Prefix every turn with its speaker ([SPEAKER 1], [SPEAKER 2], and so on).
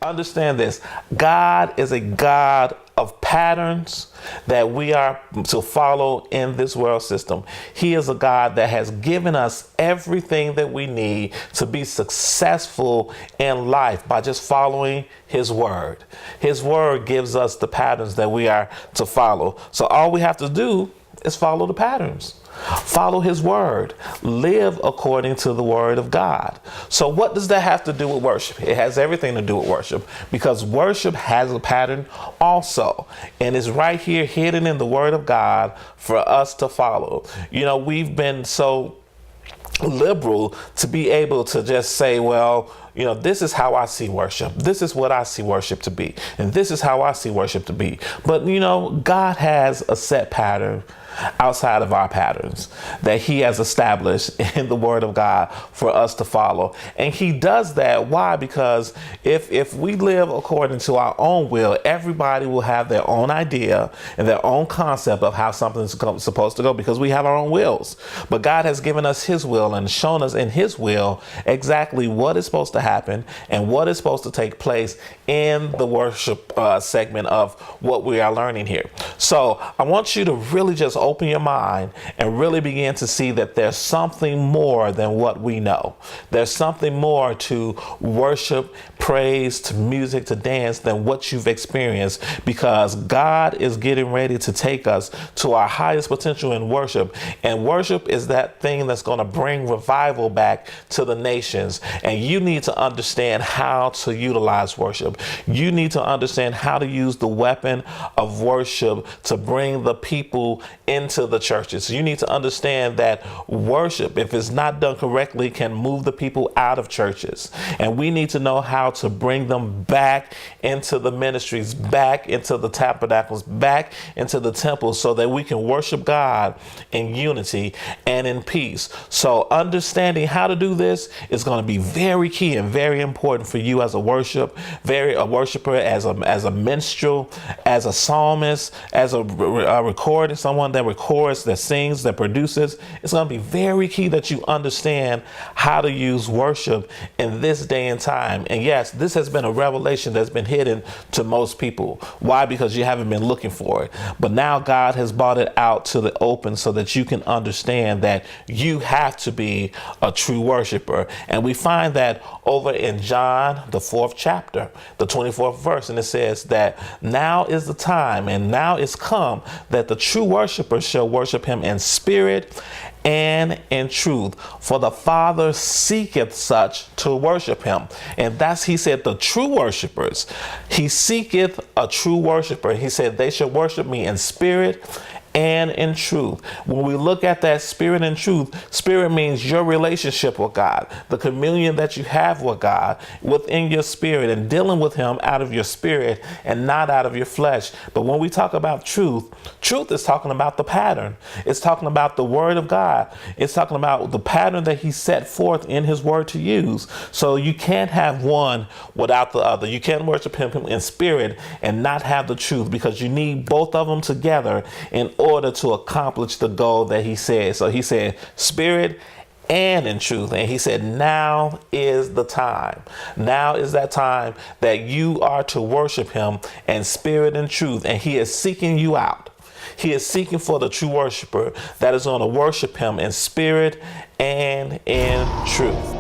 [SPEAKER 1] Understand this. God is a God of patterns that we are to follow in this world system. He is a God that has given us everything that we need to be successful in life by just following his word. His word gives us the patterns that we are to follow. So all we have to do is follow the patterns. Follow his word. Live according to the word of God. So what does that have to do with worship? It has everything to do with worship, because worship has a pattern also. And it's right here hidden in the word of God for us to follow. You know, we've been so liberal to be able to just say, well, you know, this is how I see worship. This is what I see worship to be. And this is how I see worship to be. But, you know, God has a set pattern outside of our patterns that he has established in the word of God for us to follow. And he does that. Why? Because if we live according to our own will, everybody will have their own idea and their own concept of how something's supposed to go, because we have our own wills. But God has given us his will and shown us in his will exactly what is supposed to happen and what is supposed to take place in the worship segment of what we are learning here. So I want you to really just open your mind and really begin to see that there's something more than what we know. There's something more to worship, praise, to music, to dance than what you've experienced, because God is getting ready to take us to our highest potential in worship. And worship is that thing that's going to bring revival back to the nations. And you need to understand how to utilize worship. You need to understand how to use the weapon of worship to bring the people into the churches. You need to understand that worship, if it's not done correctly, can move the people out of churches. And we need to know how to bring them back into the ministries, back into the tabernacles, back into the temples, so that we can worship God in unity and in peace. So understanding how to do this is going to be very key and very important for you as a worshiper, as a minstrel, as a psalmist, as a recorder, someone that records, that sings, that produces. It's going to be very key that you understand how to use worship in this day and time. And yes, this has been a revelation that's been hidden to most people. Why? Because you haven't been looking for it. But now God has brought it out to the open so that you can understand that you have to be a true worshiper. And we find that over in John, the 4th chapter, the 24th verse, and it says that now is the time and now is come that the true worshiper shall worship him in spirit and in truth, for the Father seeketh such to worship him. And that's, he said, the true worshipers. He seeketh a true worshiper. He said they shall worship me in spirit and in truth. When we look at that spirit and truth, spirit means your relationship with God, the communion that you have with God within your spirit, and dealing with him out of your spirit and not out of your flesh. But when we talk about truth, truth is talking about the pattern. It's talking about the word of God. It's talking about the pattern that he set forth in his word to use. So you can't have one without the other. You can't worship him in spirit and not have the truth, because you need both of them together in order to accomplish the goal that he said. So he said spirit and in truth. And he said, now is the time. Now is that time that you are to worship him in spirit and truth. And he is seeking you out. He is seeking for the true worshiper that is going to worship him in spirit and in truth.